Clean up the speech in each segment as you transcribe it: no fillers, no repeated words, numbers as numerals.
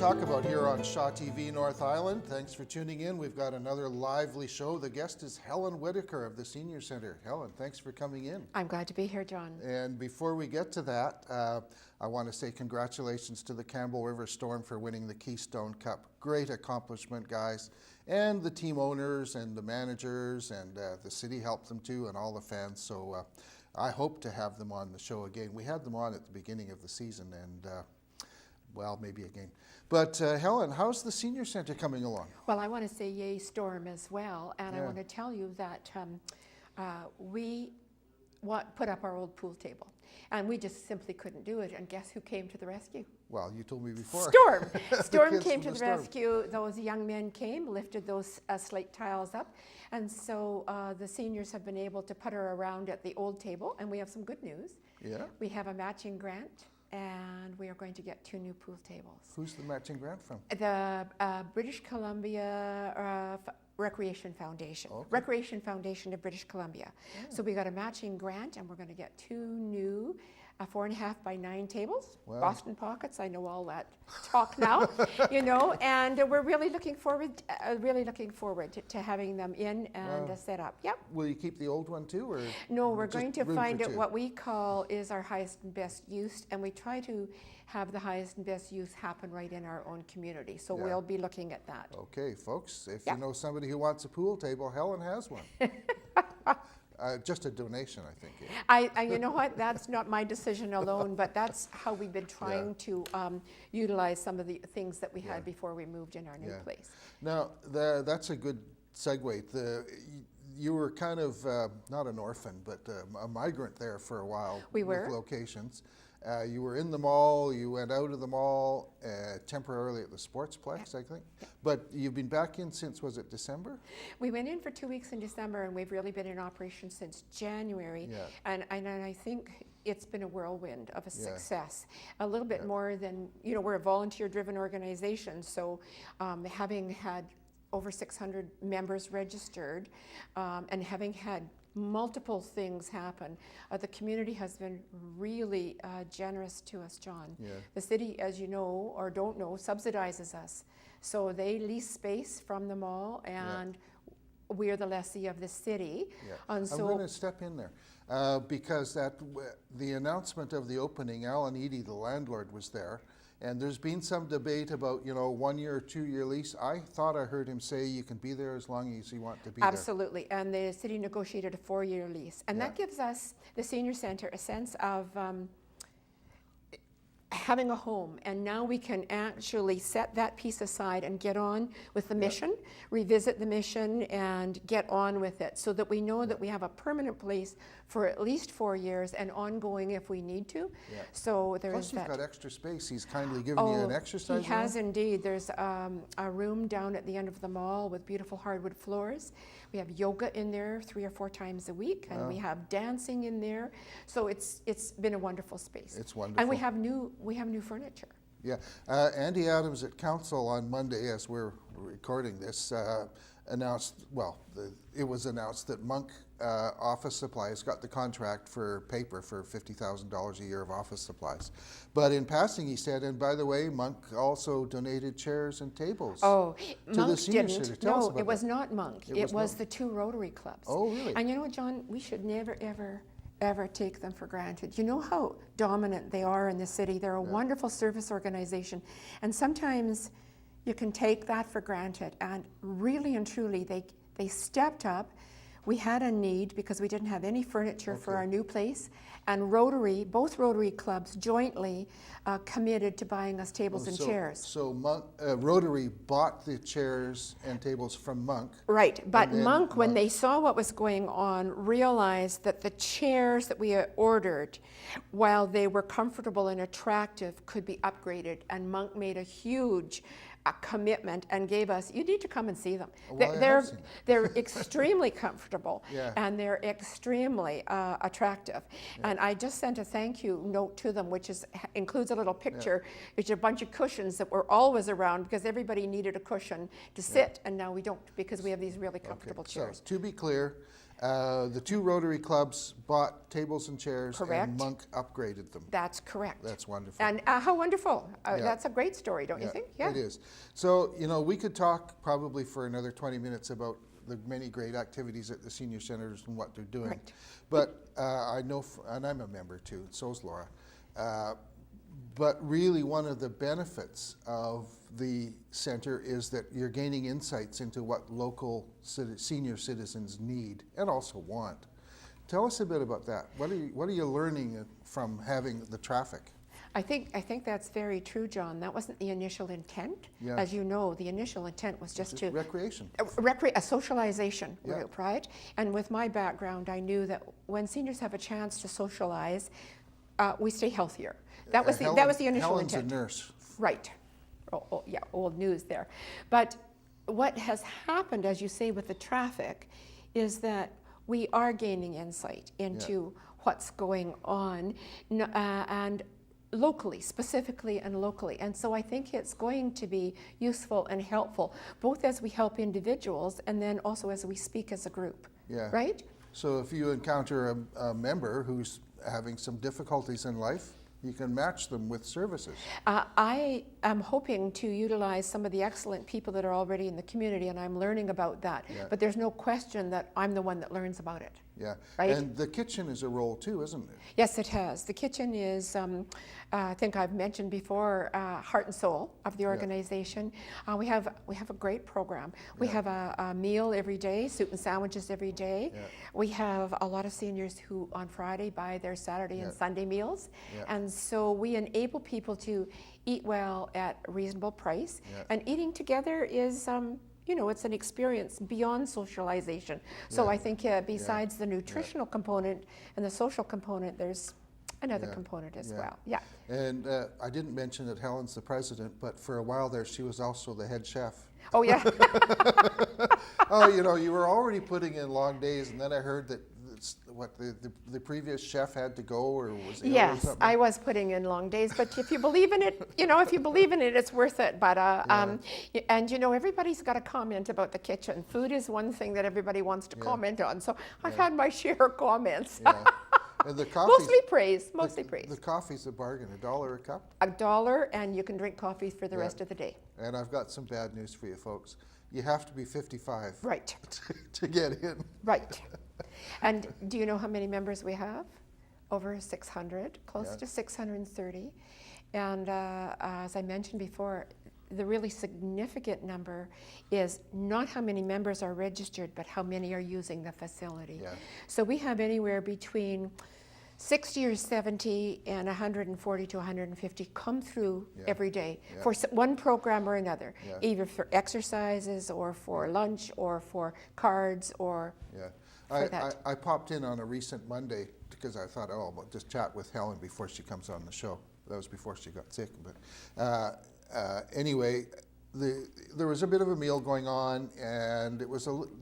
talk about here on Shaw TV North Island. Thanks for tuning in. We've got another lively show. The guest is Helen Whitaker of the Senior Centre. Helen, thanks for coming in. I'm glad to be here, John. And before we get to that, I want to say congratulations to the Campbell River Storm for winning the Keystone Cup. Great accomplishment, guys. And the team owners and the managers and the city helped them too, and all the fans. So I hope to have them on the show again. We had them on at the beginning of the season, and well, maybe again. But Helen, how's the Senior Centre coming along? Well, I want to say yay Storm as well, and I want to tell you that we put up our old pool table, and we just simply couldn't do it, and guess who came to the rescue? Well, you told me before. Storm! Storm came to the rescue. Those young men came, lifted those slate tiles up, and so the seniors have been able to putter around at the old table, and we have some good news. Yeah. We have a matching grant, and we are going to get 2 new pool tables. Who's the matching grant from? The British Columbia Recreation Foundation. Okay. Recreation Foundation of British Columbia. Yeah. So we got a matching grant, and we're going to get 2 new 4.5 by 9 tables. Wow. Boston pockets. I know all that talk now, you know, and we're really looking forward to having them in and set up. Yep. Will you keep the old one too, or no? We're going to find out what we call is our highest and best use, and we try to have the highest and best use happen right in our own community. So we'll be looking at that. Okay, folks, if you know somebody who wants a pool table, Helen has one. Just a donation, I think. Yeah. You know what? That's not my decision alone, but that's how we've been trying to utilize some of the things that we had before we moved in our new place. Now, that's a good segue. You were kind of, not an orphan, but a migrant there for a while. We were. With locations. You were in the mall, you went out of the mall temporarily at the Sportsplex, I think. But you've been back in since, was it December? We went in for 2 weeks in December, and we've really been in operation since January. Yeah. And I think it's been a whirlwind of a success. A little bit more than, you know, we're a volunteer-driven organization, so having had over 600 members registered and having had multiple things happen. The community has been really generous to us, John. Yeah. The city, as you know or don't know, subsidizes us. So they lease space from the mall, and we're the lessee of the city. Yeah. And so I'm going to step in there because the announcement of the opening, Alan Eady, the landlord, was there. And there's been some debate about, you know, 1 year or 2 year lease. I thought I heard him say you can be there as long as you want to be there. Absolutely. And the city negotiated a 4-year lease. And that gives us, the Senior Centre, a sense of having a home. And now we can actually set that piece aside and get on with the mission, revisit the mission, and get on with it so that we know that we have a permanent place for at least 4 years and ongoing if we need to. Yeah. So there Plus is that. Plus you've got extra space. He's kindly given you an exercise room. He has indeed. There's a room down at the end of the mall with beautiful hardwood floors. We have yoga in there 3 or 4 times a week, and we have dancing in there. So it's been a wonderful space. It's wonderful. And we have new furniture. Yeah. Andy Adams at Council on Monday, as we're recording this, announced, it was announced that Monk Office Supplies got the contract for paper for $50,000 a year of office supplies. But in passing, he said, and by the way, Monk also donated chairs and tables to the Senior Centre. No, it was not Monk. It was the 2 Rotary clubs. Oh, really? And you know what, John? We should never, ever take them for granted. You know how dominant they are in the city. They're a wonderful service organization. And sometimes you can take that for granted. And really and truly, they stepped up. We had a need because we didn't have any furniture for our new place. And both Rotary clubs jointly committed to buying us tables and chairs. So Rotary bought the chairs and tables from Monk. Right, but Monk, when they saw what was going on, realized that the chairs that we ordered, while they were comfortable and attractive, could be upgraded. And Monk made a huge commitment and gave us, you need to come and see them. Well, they're extremely comfortable and they're extremely attractive. Yeah. And I just sent a thank you note to them, which includes a little picture, which is a bunch of cushions that were always around because everybody needed a cushion to sit, and now we don't because we have these really comfortable chairs. So, to be clear, The 2 Rotary clubs bought tables and chairs, Correct. and Monk upgraded them. That's correct. That's wonderful. And how wonderful. Yeah. That's a great story, don't you think? Yeah. It is. So, we could talk probably for another 20 minutes about the many great activities at the senior centers and what they're doing. Right. But I know, and I'm a member too, so's Laura. But really one of the benefits of the center is that you're gaining insights into what local senior citizens need and also want. Tell us a bit about that. What are you learning from having the traffic? I think that's very true, John. That wasn't the initial intent. Yeah. As you know, the initial intent was just to recreation. A socialization, Yeah. right? And with my background, I knew that when seniors have a chance to socialize, we stay healthier. That was the initial Helen's intent. a nurse. Right. Oh, yeah, old news there. But what has happened, as you say, with the traffic, is that we are gaining insight into what's going on, and locally, specifically and locally. And so I think it's going to be useful and helpful, both as we help individuals and then also as we speak as a group. Yeah. Right? So if you encounter a member who's having some difficulties in life, you can match them with services. I am hoping to utilize some of the excellent people that are already in the community, and I'm learning about that. Yeah. But there's no question that I'm the one that learns about it. Yeah. Right? And the kitchen is a role too, isn't it? Yes, it has. The kitchen is, I think I've mentioned before, heart and soul of the organization. We have a great program. We have a meal every day, soup and sandwiches every day. Yeah. We have a lot of seniors who on Friday buy their Saturday and Sunday meals. Yeah. And so we enable people to eat well at a reasonable price. Yeah. And eating together is, it's an experience beyond socialization. So Yeah. I think besides the nutritional component and the social component, there's another component as well. Yeah. And I didn't mention that Helen's the president, but for a while there, she was also the head chef. Oh, yeah. Oh, you were already putting in long days, and then I heard that the previous chef had to go or was ill or Yes, something. I was putting in long days, but if you believe in it, it's worth it. But and everybody's got a comment about the kitchen. Food is one thing that everybody wants to comment on. So I've had my share of comments. Yeah. And the coffee's, Mostly praise. The coffee's a bargain, $1 a cup. $1, and you can drink coffee for the rest of the day. And I've got some bad news for you folks. You have to be 55 Right. to get in. Right. And do you know how many members we have? Over 600, close to 630. And as I mentioned before, the really significant number is not how many members are registered, but how many are using the facility. Yeah. So we have anywhere between 60 or 70 and 140 to 150 come through every day for one program or another, either for exercises or for lunch or for cards or for that. I popped in on a recent Monday because I thought, I'll just chat with Helen before she comes on the show. That was before she got sick. But anyway, there was a bit of a meal going on, and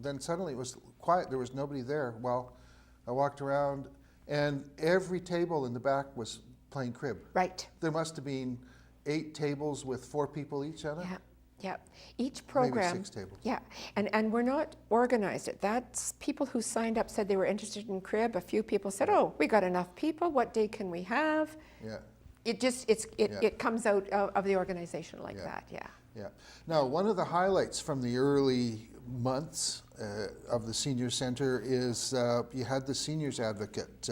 then suddenly it was quiet. There was nobody there. Well, I walked around, and every table in the back was playing crib. Right. There must have been 8 tables with 4 people each on it. Yeah. Yeah, each program. Maybe 6 tables. Yeah, and we're not organized it. That's people who signed up said they were interested in crib. A few people said, "Oh, we got enough people. What day can we have?" Yeah. It comes out of the organization like that. Yeah. Yeah. Now, one of the highlights from the early months of the senior center is you had the seniors advocate.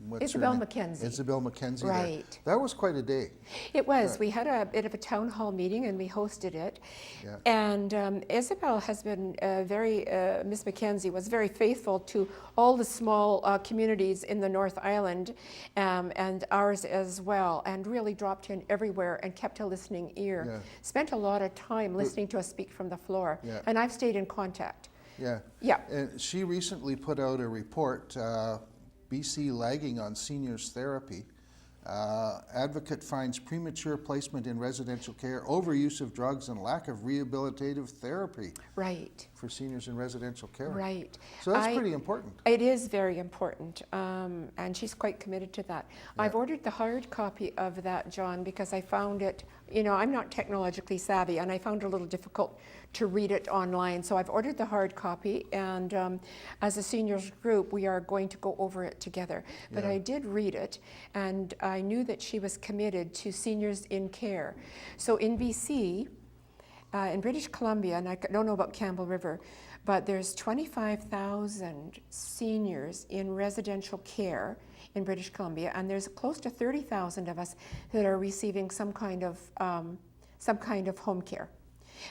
What's her Isabel name? McKenzie. Isabel McKenzie. Right. There. That was quite a day. It was. We had a bit of a town hall meeting and we hosted it. Yeah. And Isabel has been Miss McKenzie was very faithful to all the small communities in the North Island and ours as well, and really dropped in everywhere and kept a listening ear. Yeah. Spent a lot of time listening to us speak from the floor. Yeah. And I've stayed in contact. Yeah. Yeah. And she recently put out a report, BC lagging on seniors therapy. Advocate finds premature placement in residential care, overuse of drugs, and lack of rehabilitative therapy Right. for seniors in residential care. Right. So that's pretty important. It is very important, and she's quite committed to that. I've ordered the hard copy of that, John, because I found it you know, I'm not technologically savvy, and I found it a little difficult to read it online. So I've ordered the hard copy, and as a seniors group, we are going to go over it together. But I did read it, and I knew that she was committed to seniors in care. So in BC, in British Columbia, and I don't know about Campbell River, but there's 25,000 seniors in residential care in British Columbia, and there's close to 30,000 of us that are receiving some kind of home care.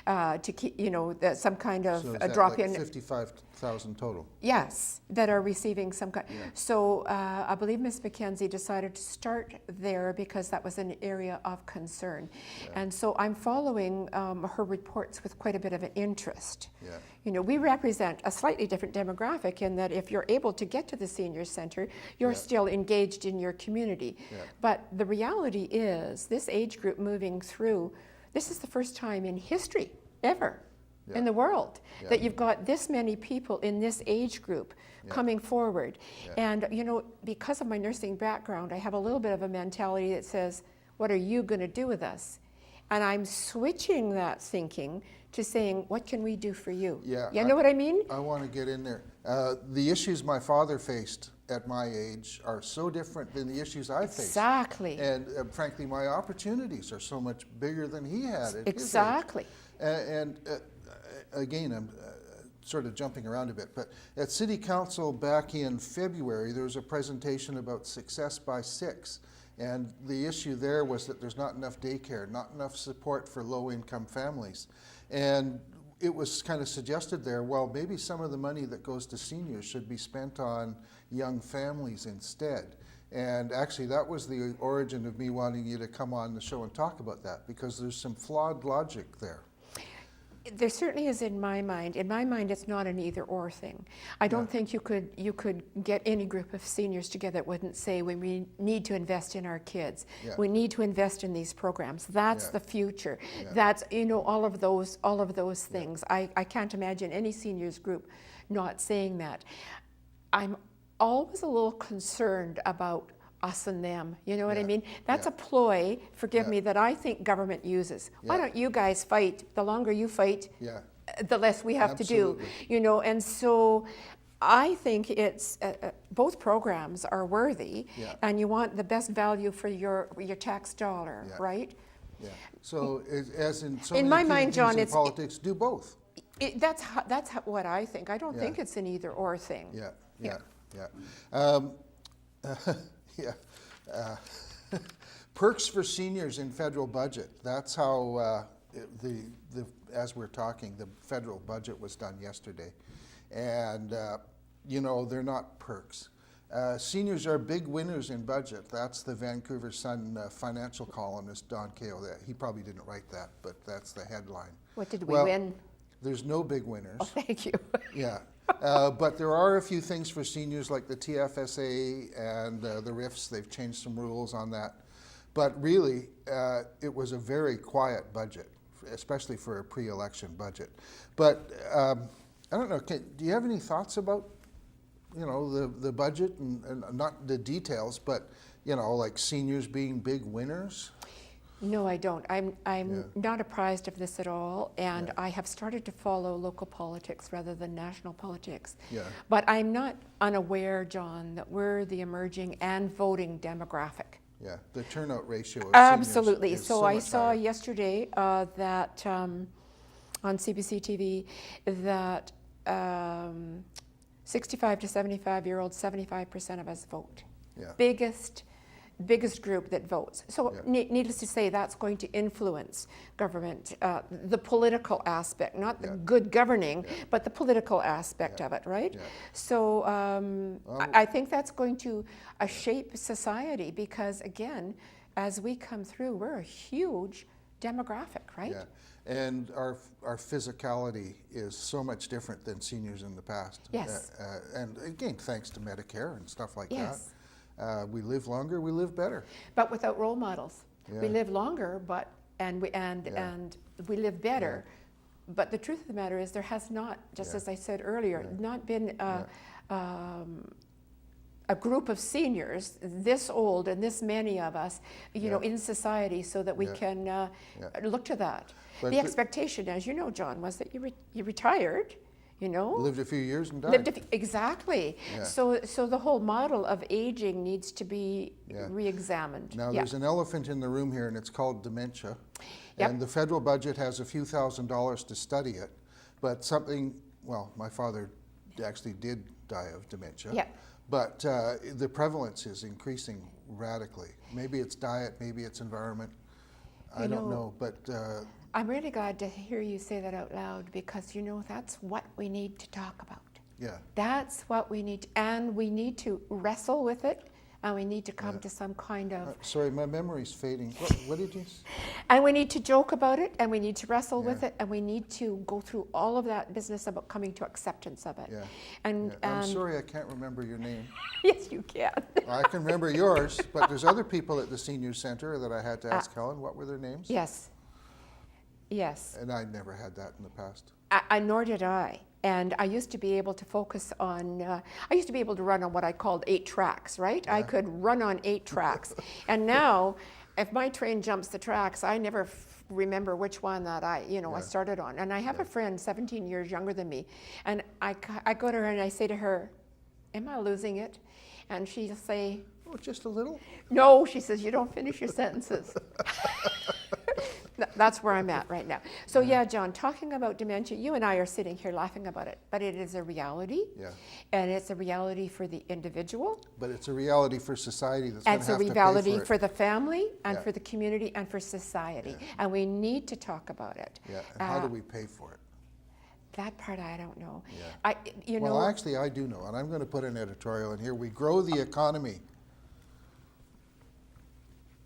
To keep, you know, some kind of So a drop like in. 55,000 total? Yes, that are receiving some kind. So I believe Ms. McKenzie decided to start there because that was an area of concern. And so I'm following her reports with quite a bit of an interest. You know, we represent a slightly different demographic in that if you're able to get to the senior center, you're still engaged in your community. But the reality is this age group moving through, this is the first time in history ever in the world that you've got this many people in this age group coming forward. And, you know, because of my nursing background, I have a little bit of a mentality that says, what are you going to do with us? And I'm switching that thinking to saying, what can we do for you? You know what I mean? I want to get in there. The issues my father faced at my age are so different than the issues I face. Exactly. And frankly, my opportunities are so much bigger than he had at Exactly. his age. And again, I'm sort of jumping around a bit, but at City Council back in February, there was a presentation about success by 6. And the issue there was that there's not enough daycare, not enough support for low-income families. And it was kind of suggested there, well, maybe some of the money that goes to seniors should be spent on young families instead. And actually, that was the origin of me wanting you to come on the show and talk about that, because there's some flawed logic there. There certainly is in my mind. In my mind, it's not an either-or thing. I don't think you could get any group of seniors together that wouldn't say we need to invest in our kids. We need to invest in these programs. That's the future. That's, you know, all of those things. I can't imagine any seniors group not saying that. I'm always a little concerned about us and them, you know what I mean? That's a ploy, forgive me, that I think government uses. Why don't you guys fight? The longer you fight, the less we have to do, you know? And so I think it's, both programs are worthy, and you want the best value for your tax dollar, right? So as in so in many my mind, John, in politics, do both. That's what I think. I don't think it's an either or thing. Perks for seniors in federal budget. That's how as we're talking, the federal budget was done yesterday, and you know, they're not perks. Seniors are big winners in budget. That's the Vancouver Sun financial columnist Don Kao. He probably didn't write that, but that's the headline. What did we win? There's no big winners. Oh, thank you. But there are a few things for seniors like the TFSA and the RIFs. They've changed some rules on that. But really, it was a very quiet budget, especially for a pre-election budget. But I don't know, do you have any thoughts about, you know, the budget and not the details, but, you know, like seniors being big winners? No, I don't. I'm not apprised of this at all, and I have started to follow local politics rather than national politics. But I'm not unaware, John, that we're the emerging and voting demographic. The turnout ratio of absolutely. Seniors is so much I saw higher. yesterday that on CBC TV that 65 to 75-year-olds, 75% of us vote. Biggest group that votes. So needless to say, that's going to influence government, the political aspect, not the good governing, but the political aspect of it, right? So I think that's going to shape society because, again, as we come through, we're a huge demographic, right? And our physicality is so much different than seniors in the past. And again, thanks to Medicare and stuff like that. We live longer, we live better. But without role models. We live longer, and we live better. But the truth of the matter is there has not, just as I said earlier, not been a a group of seniors this old and this many of us, you know, in society, so that we can look to that. But the expectation, as you know, John, was that you retired, you know. Lived a few years and died. Exactly. Yeah. So the whole model of aging needs to be re-examined. Now, there's an elephant in the room here, and it's called dementia. Yep. And the federal budget has a few $1,000s to study it. But well, my father actually did die of dementia. Yep. But the prevalence is increasing radically. Maybe it's diet, maybe it's environment. I don't know, but... I'm really glad to hear you say that out loud, because, you know, that's what we need to talk about. Yeah. That's what we need, and we need to wrestle with it, and we need to come to some kind of... sorry, my memory's fading. What did you say? And we need to joke about it, and we need to wrestle with it, and we need to go through all of that business about coming to acceptance of it. Yeah. And I'm sorry, I can't remember your name. Yes, you can. I can remember yours, but there's other people at the senior center that I had to ask Helen. What were their names? Yes. Yes. And I never had that in the past. Nor did I. And I used to be able to focus on, I used to be able to run on what I called 8 tracks, right? Yeah. I could run on 8 tracks. And now, if my train jumps the tracks, I never remember which one that I started on. And I have a friend 17 years younger than me. And I go to her and I say to her, am I losing it? And she'll say, oh, just a little? No, she says, you don't finish your sentences. That's where I'm at right now. So yeah, John, talking about dementia, you and I are sitting here laughing about it, but it is a reality. Yeah. And it's a reality for the individual. But it's a reality for society that's going to have to pay for it. It's a reality for the family and for the community and for society. Yeah. And we need to talk about it. Yeah. And how do we pay for it? That part I don't know. Yeah. Well, actually, I do know, and I'm going to put an editorial in here. We grow the economy.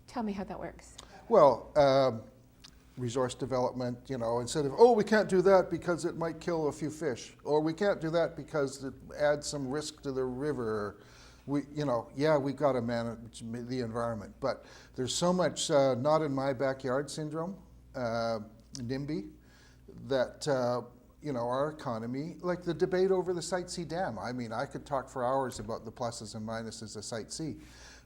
Tell me how that works. Well, resource development, instead of, oh, we can't do that because it might kill a few fish, or we can't do that because it adds some risk to the river. We've got to manage the environment, but there's so much not in my backyard syndrome, NIMBY, that our economy, like the debate over the Site C dam. I mean, I could talk for hours about the pluses and minuses of Site C,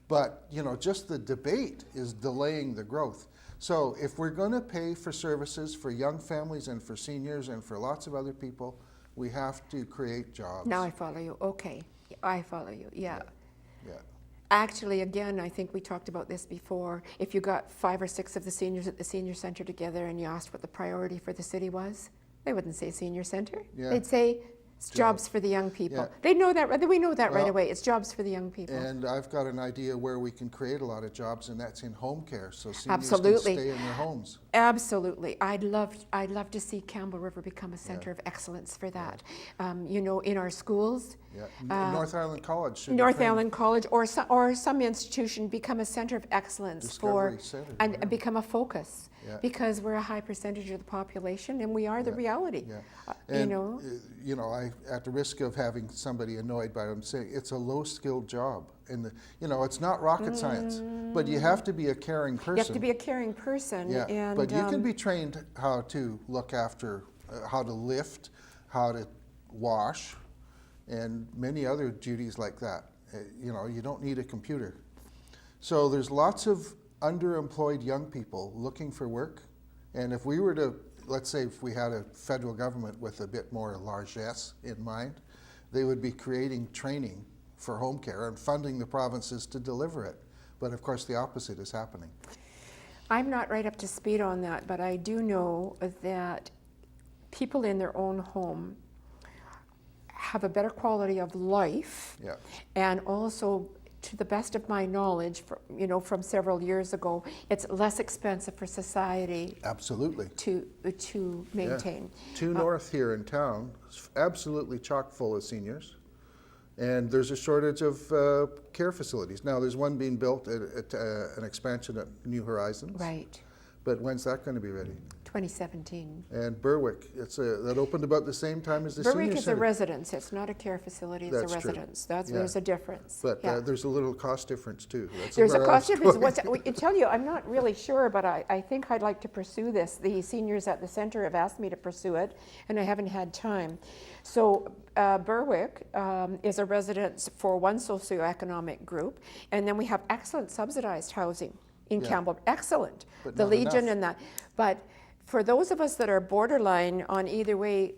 but just the debate is delaying the growth. So if we're going to pay for services for young families and for seniors and for lots of other people, we have to create jobs. Now I follow you. Okay, I follow you. Yeah. Yeah. Actually, again, I think we talked about this before. If you got 5 or 6 of the seniors at the senior center together and you asked what the priority for the city was, they wouldn't say senior center. Yeah. They'd say it's jobs for the young people. Yeah. They know that. We know that right away. It's jobs for the young people. And I've got an idea where we can create a lot of jobs, and that's in home care, so seniors Absolutely. can stay in their homes. Absolutely. I'd love to see Campbell River become a center of excellence for that. In our schools. Yeah. North Island College should North Island College or some institution become a center of excellence and become a focus. Yeah. Because we're a high percentage of the population, and we are the reality. Yeah. I, at the risk of having somebody annoyed by what I'm saying, it's a low-skilled job, and it's not rocket science, but you have to be a caring person. You have to be a caring person. Yeah. And, but you can be trained how to look after, how to lift, how to wash, and many other duties like that. You don't need a computer. So there's lots of underemployed young people looking for work, and if we were to, let's say if we had a federal government with a bit more largesse in mind, they would be creating training for home care and funding the provinces to deliver it. But of course the opposite is happening. I'm not right up to speed on that, but I do know that people in their own home have a better quality of life, and also, to the best of my knowledge, from several years ago, it's less expensive for society. Absolutely. To maintain. Yeah. Two North here in town, absolutely chock full of seniors, and there's a shortage of care facilities. Now there's one being built at an expansion at New Horizons. Right. But when's that going to be ready? 2017. And Berwick, that opened about the same time as the senior Berwick is center. a residence. It's not a care facility. It's That's a true. residence. Yeah. There's a difference. But Yeah. there's a little cost difference too. That's There's a where I cost was difference. going. I tell you, I'm not really sure, but I think I'd like to pursue this. The seniors at the center have asked me to pursue it, and I haven't had time. So Berwick is a residence for one socioeconomic group, and then we have excellent subsidized housing in Yeah. Campbell. Excellent. But The not Legion enough. and that. But for those of us that are borderline on either way,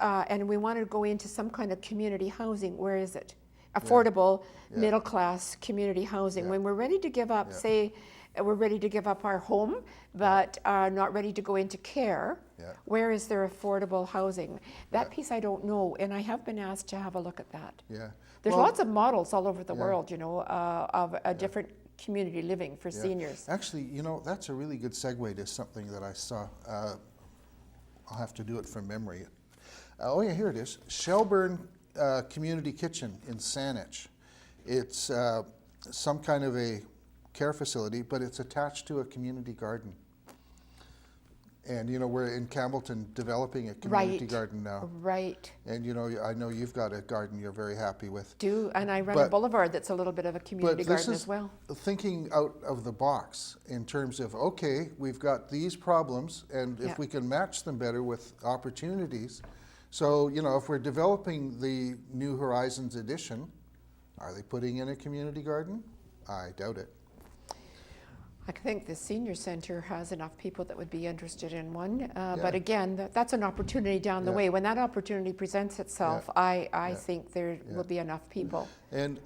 and we want to go into some kind of community housing, where is it? Affordable, Yeah. middle-class community housing. Yeah. When we're ready to give up, Yeah. say, we're ready to give up our home, but are not ready to go into care, Yeah. where is there affordable housing? That Yeah. piece I don't know, and I have been asked to have a look at that. Yeah. There's Well, lots of models all over the Yeah. world, of a different community living for yeah. seniors. Actually, that's a really good segue to something that I saw. I'll have to do it from memory. Oh yeah, here it is. Shelburne Community Kitchen in Saanich. It's some kind of a care facility, but it's attached to a community garden. And we're in Campbellton developing a community Right. garden now. Right. And I know you've got a garden you're very happy with. And I run a But- boulevard that's a little bit of a community But this garden is as well. thinking out of the box in terms of, okay, we've got these problems, and if Yeah. we can match them better with opportunities. So, if we're developing the New Horizons edition, are they putting in a community garden? I doubt it. I think the senior center has enough people that would be interested in one. Yeah. But again, that's an opportunity down the Yeah. way. When that opportunity presents itself, Yeah. I Yeah. think there Yeah. will be enough people. And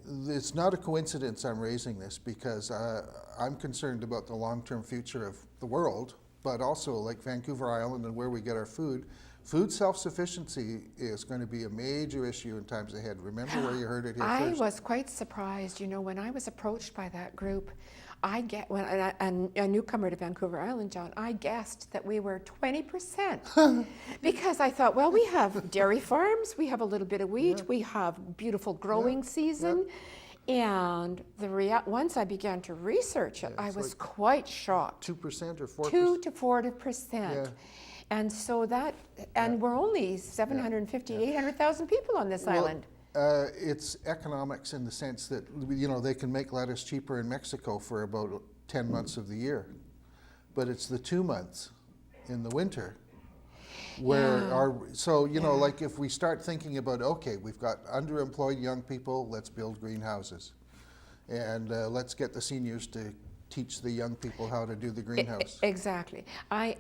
it's not a coincidence I'm raising this, because I'm concerned about the long-term future of the world, but also like Vancouver Island and where we get our food. Food self-sufficiency is going to be a major issue in times ahead. Remember where you heard it here I first? was quite surprised, when I was approached by that group. And a newcomer to Vancouver Island, John, I guessed that we were 20%. Because I thought, well, we have dairy farms, we have a little bit of wheat, Yeah. we have beautiful growing season. And once I began to research it, Yeah, I it's was like quite shocked. 2% or 4%? 2 to 4%. Yeah. And so we're only 750, 800,000 people on this island. It's economics in the sense that, they can make lettuce cheaper in Mexico for about 10 months of the year. But it's the 2 months in the winter where Yeah. like if we start thinking about, okay, we've got underemployed young people, let's build greenhouses. And let's get the seniors to teach the young people how to do the greenhouse. Exactly. I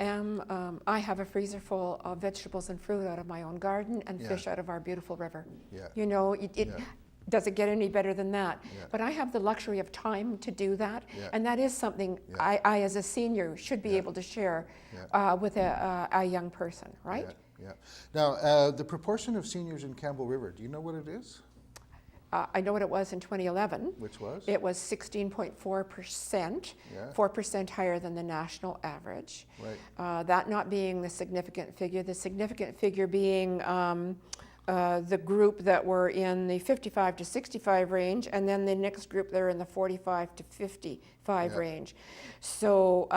have a freezer full of vegetables and fruit out of my own garden and Yeah. fish out of our beautiful river. Yeah. It does it get any better than that? Yeah. But I have the luxury of time to do that, Yeah. and that is something Yeah. I as a senior should be Yeah. able to share Yeah. with a young person, right? Yeah. Now, the proportion of seniors in Campbell River, do you know what it is? I know what it was in 2011. Which was? It was 16.4%, Yeah. 4% higher than the national average. Right. That not being the significant figure being the group that were in the 55 to 65 range, and then the next group they're in the 45 to 55 Yeah. range. So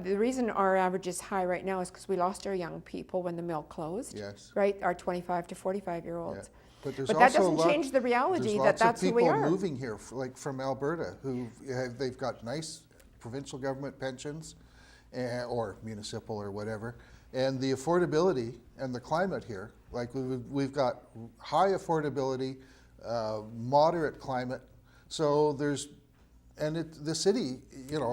the reason our average is high right now is because we lost our young people when the mill closed. Yes. Right, our 25 to 45-year-olds. Yeah. But But that doesn't change the reality that that's who we There's are. lots of people moving here, like from Alberta, they've got nice provincial government pensions, or municipal or whatever, and the affordability and the climate here, like we've got high affordability, moderate climate, so the city,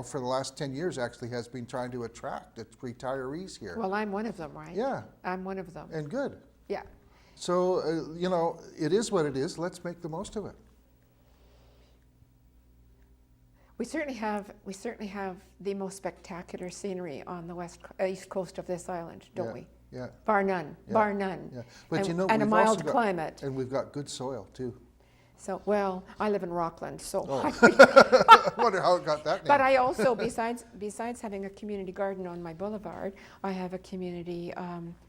for the last 10 years actually has been trying to attract its retirees here. Well, I'm one of them, right? Yeah. I'm one of them. And good. Yeah. So, it is what it is. Let's make the most of it. We certainly have the most spectacular scenery on the east coast of this island, don't Yeah, we? Yeah. Bar none. Yeah, Bar none. Yeah. But and, we've and a also mild got- climate. And we've got good soil too. So, well, I live in Rockland, so. Oh. I wonder how it got that name. But I also, besides having a community garden on my boulevard, I have a community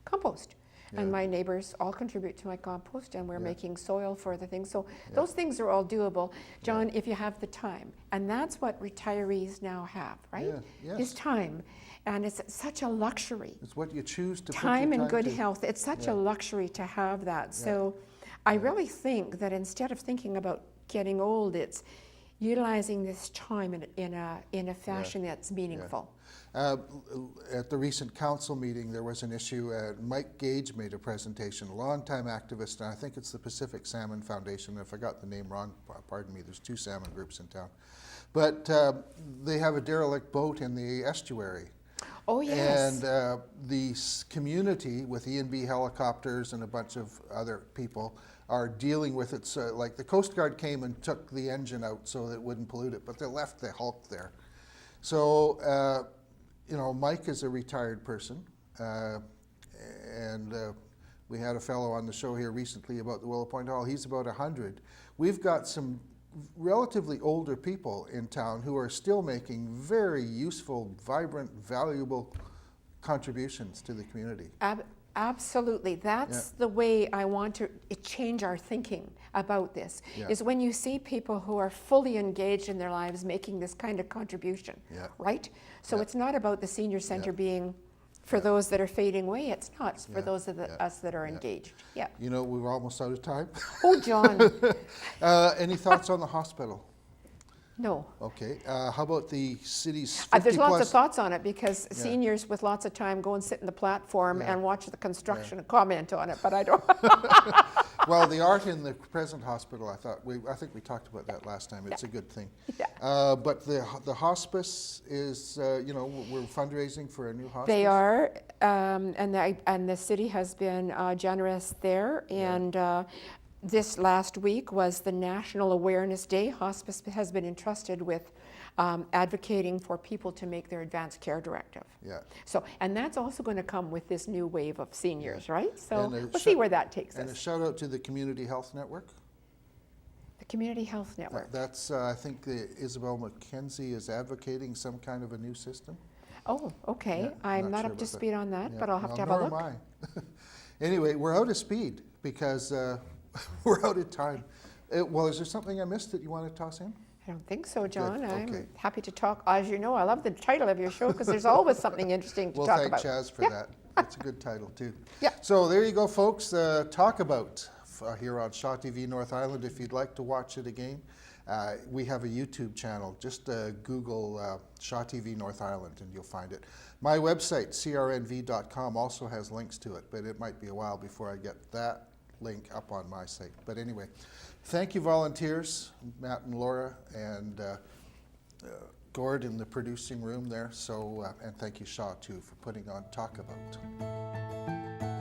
compost. and my neighbors all contribute to my compost, and we're making soil for the things. So those things are all doable, John, if you have the time. And that's what retirees now have, right? Yeah, yes. Is time. And it's such a luxury. It's what you choose to Time put your and good to. health. It's such a luxury to have that. So I really think that instead of thinking about getting old, it's utilizing this time in a fashion that's meaningful. At the recent council meeting, there was an issue. Mike Gage made a presentation, a longtime activist, and I think it's the Pacific Salmon Foundation. If I got the name wrong, pardon me, there's 2 salmon groups in town. But they have a derelict boat in the estuary. Oh, yes. And the community with E&B helicopters and a bunch of other people are dealing with it. So, like the Coast Guard came and took the engine out so that it wouldn't pollute it, but they left the hulk there. So, you know, Mike is a retired person, and we had a fellow on the show here recently about the Willow Point Hall. He's about 100. We've got some relatively older people in town who are still making very useful, vibrant, valuable contributions to the community. Absolutely. That's the way I want to change our thinking about this, is when you see people who are fully engaged in their lives making this kind of contribution, right? So it's not about the senior center being for those that are fading away. It's not. It's for those of us that are engaged. Yeah. You know, we were almost out of time. Oh, John. Any thoughts on the hospital? No. Okay. How about the city's 50 There's lots plus of thoughts on it, because seniors with lots of time go and sit in the platform and watch the construction and comment on it, but I don't. Well, the art in the present hospital, I think we talked about that last time. It's a good thing. But the hospice is, you know, we're fundraising for a new hospice. They are, and the city has been generous there. And this last week was the National Awareness Day. Hospice has been entrusted with advocating for people to make their advanced care directive. So, and that's also going to come with this new wave of seniors, right? So we'll see where that takes us. And a shout out to the Community Health Network. The Community Health Network. That's, I think Isabel McKenzie is advocating some kind of a new system. Oh, okay. I'm not up to speed on that, but I'll have to have a look. Nor am I. Anyway, we're out of speed because we're out of time. Well, is there something I missed that you want to toss in? I don't think so, John. Good, okay. I'm happy to talk. As you know, I love the title of your show because there's always something interesting to talk about. We'll thank Chaz for that. That's a good title, too. Yeah. So there you go, folks. Talk About here on Shaw TV North Island. If you'd like to watch it again, we have a YouTube channel. Just Google Shaw TV North Island and you'll find it. My website, crnv.com, also has links to it, but it might be a while before I get that link up on my site. But anyway, thank you, volunteers, Matt and Laura, and Gord in the producing room there. So, and thank you, Shaw, too, for putting on Talk About.